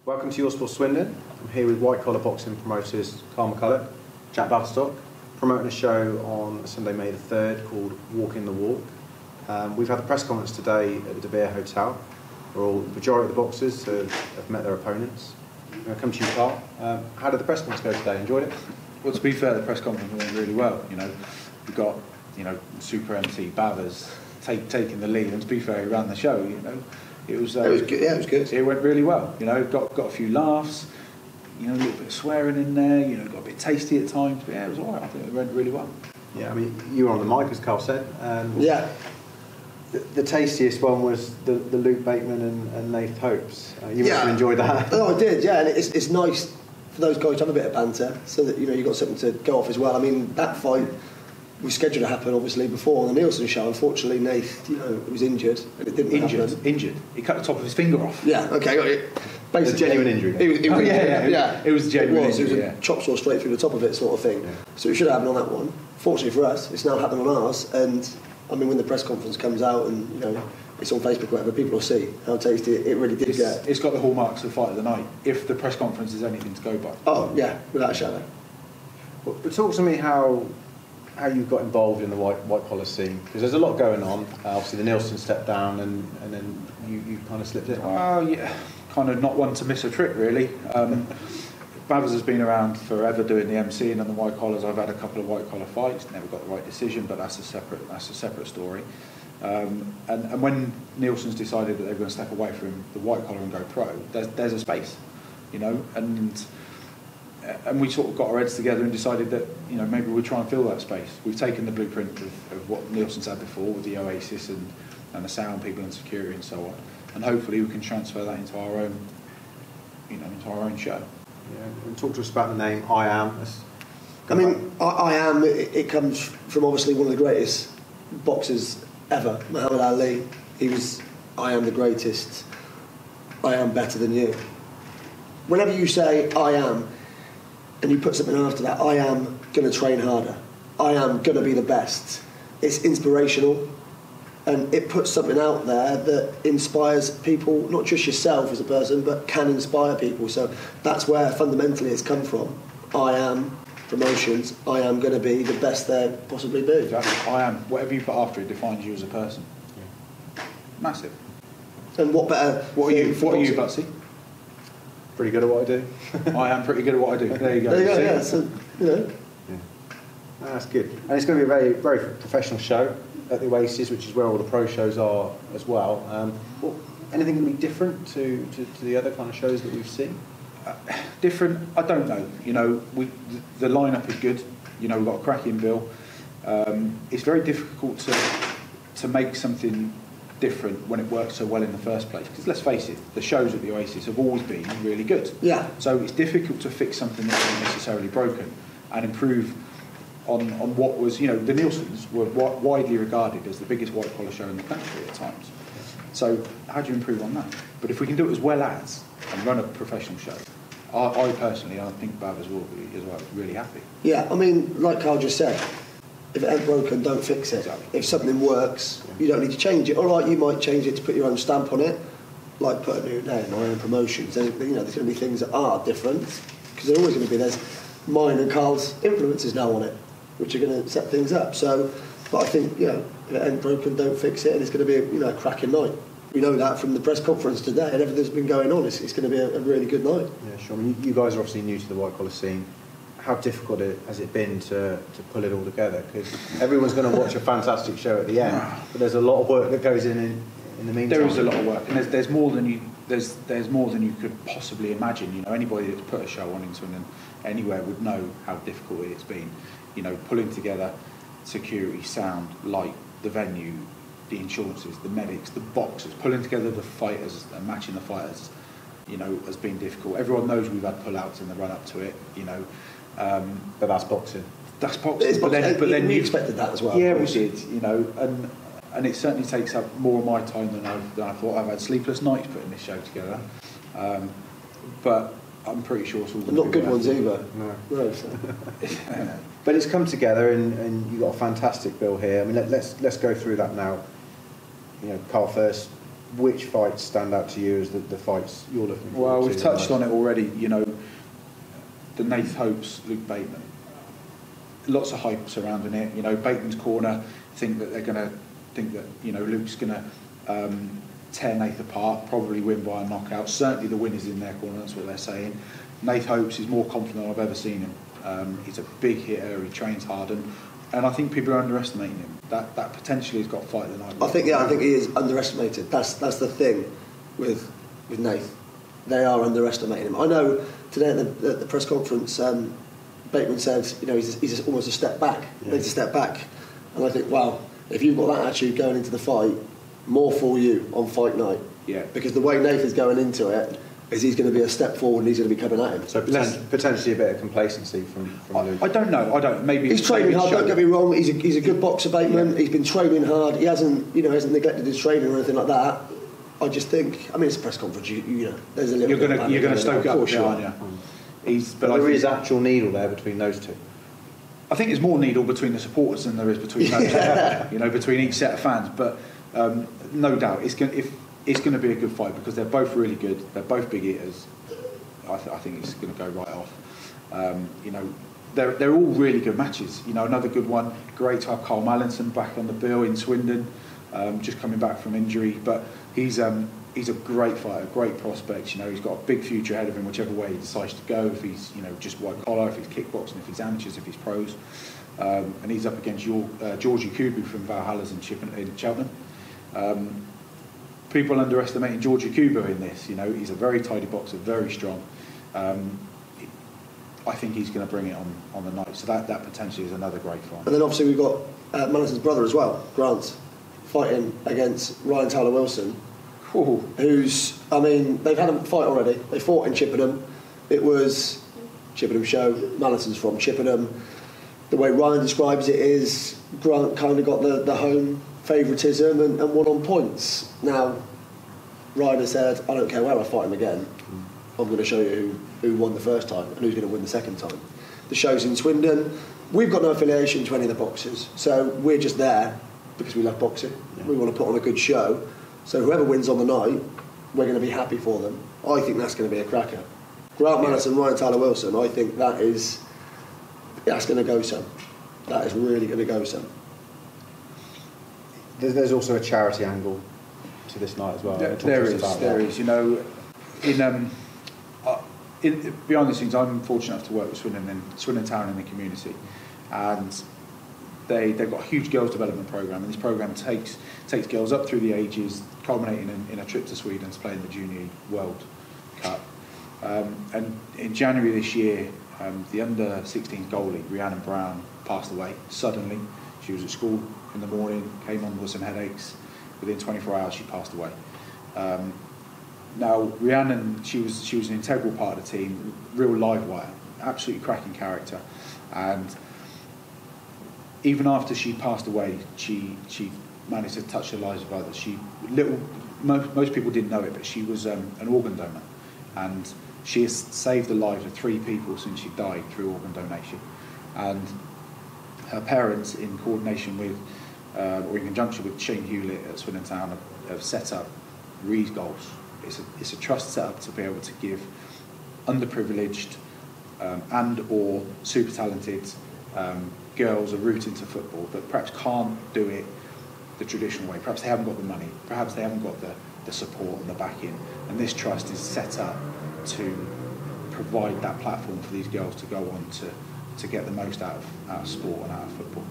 Welcome to Your Sport Swindon. I'm here with white collar boxing promoters Carl McCulloch, Jack Battlestock, promoting a show on Sunday, May the 3rd called Walking the Walk. We've had the press conference today at the De Beer Hotel, where the majority of the boxers have met their opponents. I'm going to come to you, Carl. How did the press conference go today? Enjoyed it? Well, to be fair, the press conference went really well. You know, we got Super MC Bavers taking the lead, and to be fair, he ran the show. You know, it was good. Yeah, it was good. It went really well. You know, got a few laughs. You know, a little bit of swearing in there. You know, got a bit tasty at times. But yeah, it was all right. I think it went really well. Yeah, I mean, you were on the mic, as Carl said. Yeah. The tastiest one was the Luke Bateman and Nath Hopes. You must have enjoyed that. Oh, I did, yeah. And it's nice for those guys to have a bit of banter, so that you've got something to go off as well. I mean, that fight we scheduled to happen obviously before on the Nielsen show. Unfortunately, Nath, was injured and it didn't happen. Injured. He cut the top of his finger off. Yeah. Okay, got it. Basically, a genuine injury. It was genuine. It was a chop saw straight through the top of it, sort of thing. Yeah. So it should have happened on that one. Fortunately for us, it's now happened on ours. And I mean, when the press conference comes out and it's on Facebook, whatever, people will see how tasty it really did get. It's got the hallmarks of the fight of the night. If the press conference is anything to go by. Oh yeah, without a shadow. But talk to me how you got involved in the white collar scene, because there's a lot going on. Obviously, the Nielsen stepped down, and then you kind of slipped in. Well, yeah, kind of not one to miss a trick, really. Babs has been around forever doing the MCing and the white collars. I've had a couple of white collar fights, never got the right decision, but that's a separate story. And when Nielsen's decided that they were going to step away from the white collar and go pro, there's a space, and we sort of got our heads together and decided that maybe we'll try and fill that space. We've taken the blueprint of what Nielsen's had before with the Oasis and the sound people and security and so on, and hopefully we can transfer that into our own show. Yeah, and talk to us about the name I Am. I mean, I Am. It comes from obviously one of the greatest boxers ever, Muhammad Ali. He was, I am the greatest. I am better than you. Whenever you say I am, and you put something after that, I am going to train harder. I am going to be the best. It's inspirational, and it puts something out there that inspires people, not just yourself as a person, but can inspire people. So that's where fundamentally it's come from. I am promotions. I am going to be the best there possibly be. Exactly. I am. Whatever you put after it defines you as a person. Yeah. Massive. And what better? What are you, Butsy? Pretty good at what I do. I am pretty good at what I do. There you go. There you go. Yeah. So Yeah. That's good. And it's going to be a very, very professional show at the Oasis, which is where all the pro shows are as well. Anything going to be different to the other kind of shows that we've seen? Different? I don't know. The lineup is good. We've got a cracking bill. It's very difficult to make something different when it works so well in the first place. Because let's face it, the shows at the Oasis have always been really good. Yeah. So it's difficult to fix something that isn't necessarily broken and improve on what was, the Nielsens were widely regarded as the biggest white collar show in the country at times. So how do you improve on that? But if we can do it as well as and run a professional show, I personally, I think Bavers will be as well really happy. Yeah, I mean, like Carl just said, if it ain't broken, don't fix it. Exactly. If something works, you don't need to change it. All right, you might change it to put your own stamp on it, like put a new name or own promotions. There's going to be things that are different, because they're always going to be. There's mine and Carl's influences now on it, which are going to set things up. So, but I think, if it ain't broken, don't fix it, and it's going to be a cracking night. We know that from the press conference today and everything that's been going on. It's going to be a really good night. Yeah, sure. I mean, you guys are obviously new to the white collar scene. How difficult has it been to pull it all together? Because everyone's going to watch a fantastic show at the end, but there's a lot of work that goes in the meantime. There is a lot of work, and there's more than you could possibly imagine. Anybody that's put a show on into anywhere would know how difficult it's been. Pulling together security, sound, light, the venue, the insurances, the medics, the boxers, pulling together the fighters and matching the fighters, has been difficult. Everyone knows we've had pull-outs in the run-up to it, But that's boxing. That's boxing. But then we expected that as well. Yeah, we did, and it certainly takes up more of my time than I thought. I've had sleepless nights putting this show together, but I'm pretty sure it's all going to not good ones either. No. But it's come together, and you've got a fantastic bill here. I mean, let's go through that now. Carl first. which fights stand out to you as the fights you're looking for? Well, we've touched on it already. You know, the Nath Hopes, Luke Bateman. Lots of hype surrounding it. You know, Bateman's corner think that Luke's going to tear Nath apart, probably win by a knockout. Certainly the win is in their corner, that's what they're saying. Nath Hopes is more confident than I've ever seen him. He's a big hitter, he trains hard, and I think people are underestimating him. That potentially has got to fight the night. I think he is underestimated. That's the thing with Nath. They are underestimating him. I know today at the press conference, Bateman said, you know, he's almost a step back. Yeah. Needs a step back, and I think, wow, if you've got that attitude going into the fight, more for you on fight night. Yeah. Because the way Nath is going into it is he's going to be a step forward and he's going to be coming at him. So potentially a bit of complacency from Luke. I don't know. Maybe he's training hard. Don't get me wrong. He's a good boxer, Bateman. Yeah. He's been training hard. He hasn't neglected his training or anything like that. I just think, I mean, it's a press conference. You know, there's a little. You're going to stoke up, aren't you? But there is actual needle there between those two. I think there's more needle between the supporters than there is between those two, you know, between each set of fans. But no doubt, it's going to be a good fight because they're both really good. They're both big eaters. I think it's going to go right off. You know, they're all really good matches. You know, another good one. Great to have Carl Mallinson back on the bill in Swindon, just coming back from injury. But he's a great fighter, great prospect. You know, he's got a big future ahead of him, whichever way he decides to go. If he's, you know, just white collar, if he's kickboxing, if he's amateurs, if he's pros, and he's up against Georgie Kubu from Valhalla's in Cheltenham. People underestimating Georgie Kubu in this. You know, he's a very tidy boxer, very strong. I think he's going to bring it on the night. So that potentially is another great fight. And then obviously we've got Mallinson's brother as well, Grant, fighting against Ryder Wilson. Ooh. Who's, I mean, they've had a fight already. They fought in Chippenham. It was Chippenham show. Mallinson's from Chippenham. The way Ryan describes it is Grant kind of got the home favouritism and won on points. Now, Ryder said, I don't care where I fight him again. I'm going to show you who won the first time and who's going to win the second time. The show's in Swindon. We've got no affiliation to any of the boxers, so we're just there because we love boxing. Yeah. We want to put on a good show. So whoever wins on the night, we're going to be happy for them. I think that's going to be a cracker. Grant Mallinson, Ryan Wilson, I think that's going to go some. That is really going to go some. There's also a charity angle to this night as well. There is. You know, in behind the scenes, I'm fortunate enough to work with Swindon Town in the community, and they've got a huge girls development program, and this program takes girls up through the ages, culminating in a trip to Sweden to play in the Junior World Cup. And in January this year, the under-16 goalie Rhiannon Brown passed away suddenly. She was at school in the morning, came on with some headaches. Within 24 hours, she passed away. Now, Rhiannon, she was an integral part of the team, real live wire, absolutely cracking character, and even after she passed away, she managed to touch the lives of others. Most people didn't know it, but she was an organ donor, and she has saved the lives of 3 people since she died through organ donation. And her parents, in coordination with, or in conjunction with Shane Hewlett at Swindon Town, have set up Rees Goals. It's a trust set up to be able to give underprivileged and or super talented girls a route into football that perhaps can't do it the traditional way. Perhaps they haven't got the money, perhaps they haven't got the support and the backing, and this trust is set up to provide that platform for these girls to go on to get the most out of sport and out of football,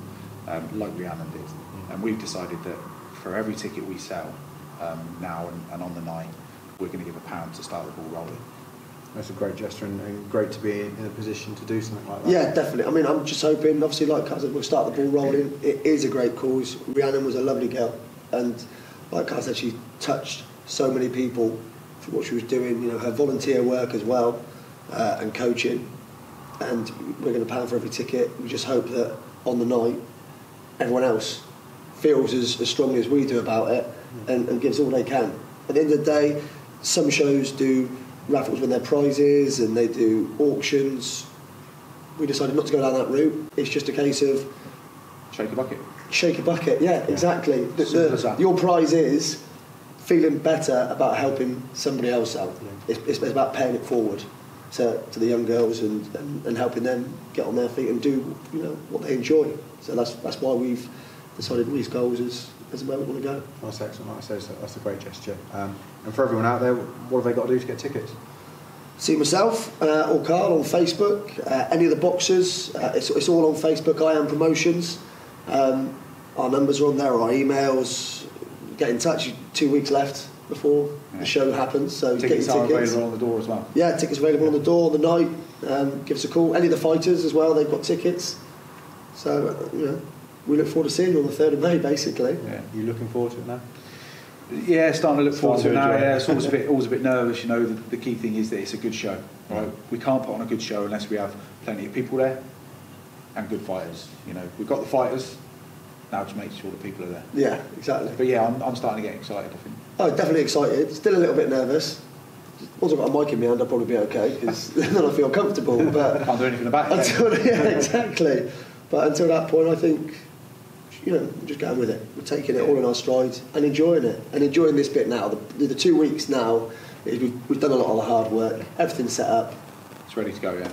like Rhiannon did. And we've decided that for every ticket we sell now and on the night, we're going to give £1 to start the ball rolling. That's a great gesture and great to be in a position to do something like that. Yeah, definitely. I mean, I'm just hoping, obviously, like Kaz said, we'll start the ball rolling. It is a great cause. Rhiannon was a lovely girl, and like Kaz said, she touched so many people for what she was doing, you know, her volunteer work as well, and coaching. And we're going to pay for every ticket. We just hope that on the night, everyone else feels as strongly as we do about it and gives all they can. At the end of the day, some shows do raffles with their prizes and they do auctions. We decided not to go down that route. It's just a case of shake a bucket. Shake a bucket, yeah. Exactly. Your prize is feeling better about helping somebody else out. Yeah. It's about paying it forward to the young girls and helping them get on their feet and do what they enjoy. So that's why we've decided Reese Goals is where we want to go. That's excellent. Like I say, that's a great gesture. And for everyone out there, what have they got to do to get tickets? See myself or Carl on Facebook. Any of the boxers, it's all on Facebook. I Am Promotions. Our numbers are on there. Our emails. Get in touch. 2 weeks left before the show happens. So tickets get your are available on the door as well. Yeah, tickets available on the door on the night. Give us a call. Any of the fighters as well. They've got tickets. So we look forward to seeing you on the 3rd of May. Basically. Yeah. You looking forward to it now? Yeah, starting to look forward to it now. enjoy it. Yeah, it's always a bit nervous. The key thing is that it's a good show. Right? We can't put on a good show unless we have plenty of people there and good fighters. We've got the fighters. Now just make sure the people are there. Yeah, exactly. But yeah, I'm starting to get excited, I think. Oh, definitely excited. Still a little bit nervous. Once I've got a mic in my hand, I'll probably be okay because then I feel comfortable. But Can't do anything about it. yeah, exactly. But until that point, I think we're just going with it. We're taking it all in our stride and enjoying it and enjoying this bit now. The 2 weeks now, we've done a lot of the hard work. Everything's set up. It's ready to go. Yeah.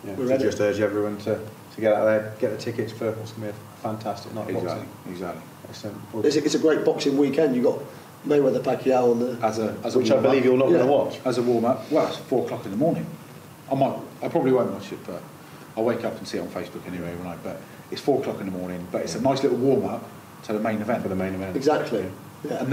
We're So ready. just urge everyone to get out there, get the tickets for what's going to be a fantastic night of boxing. Exactly. Excellent. It's a great boxing weekend. You've got Mayweather Pacquiao on the. As a Which I believe you're not going to watch. As a warm up. Well, it's 4 o'clock in the morning. I probably won't watch it, but I'll wake up and see it on Facebook anyway, won't I? But it's 4 o'clock in the morning. But it's a nice little warm up to the main event. For the main event. Exactly. Yeah. And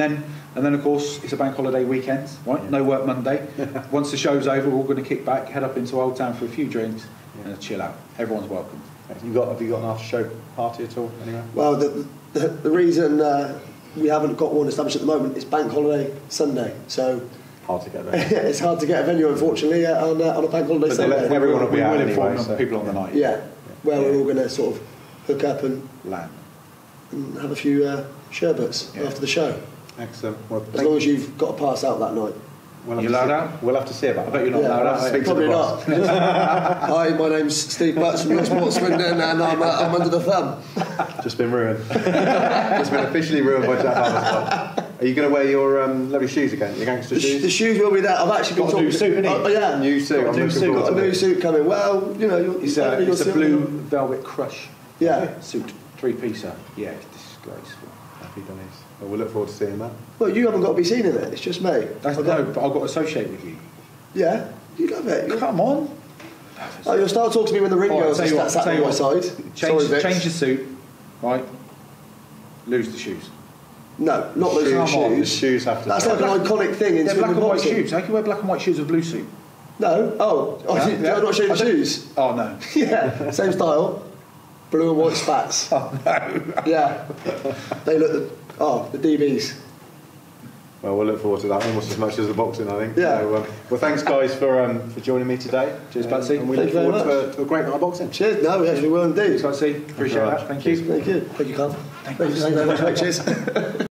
then of course it's a bank holiday weekend, right? Yeah. No work Monday. Once the show's over, we're all going to kick back, head up into Old Town for a few drinks and chill out. Everyone's welcome. Have you got an after show party at all anywhere? Well, the reason we haven't got one established at the moment is bank holiday Sunday, so Hard to get there. it's hard to get a venue, unfortunately, on a bank holiday But Sunday. everyone will be We out will anyway, inform so- people on the night. Yeah, where we're all going to sort of hook up and Land. have a few sherbets Yeah. after the show. Excellent. Well, As long as you've got to pass out that night. we'll You have to allowed see- out? We'll have to see about I that. bet you're not allowed out. Speak to Probably the boss. not. Hi, my name's Steve Butts from Your Sports Swindon, and I'm under the thumb. Just been ruined. Just been officially ruined by Jack Harvey. Are you going to wear your lovely shoes again? Your gangster The shoes? shoes will be there. I've actually been Got a new suit, innit? Oh, yeah. New suit. Got a I'm new looking suit. forward Got a to new it. suit coming. Well, you're It's a blue velvet crush Yeah. suit, 3-piecer. Yeah, it's disgraceful. Happy days. Well, we'll look forward to seeing that. Well, you haven't got to be seen in it. It's just me. But I've got to associate with you. Yeah, you love it. Come on. Oh, you'll start talking to me when the ring All right, goes. tell you what, Sat tell on you my what. side. Change Sorry, the Vic. suit, right? Lose the shoes. No, not losing Come on, shoes. The shoes have to That's stay. like an iconic thing in They're black swimming and white boxing. shoes. How can you wear black and white shoes with blue suit? No. Oh, Yeah, did I not show you the I don't- shoes? Oh no. Yeah, same style. Blue and white spats. Oh no. Yeah. They look the DBs. Well, we'll look forward to that almost as much as the boxing, I think. Yeah. So, well, thanks, guys, for joining me today. Cheers, Patsy. And we Thank look you very forward to a great night of boxing. Cheers. No, we actually will indeed. Thanks, Patsy. Appreciate very that. much. Thank you. Thank you. Thank you, Carl. Thank you very much, mate. Cheers.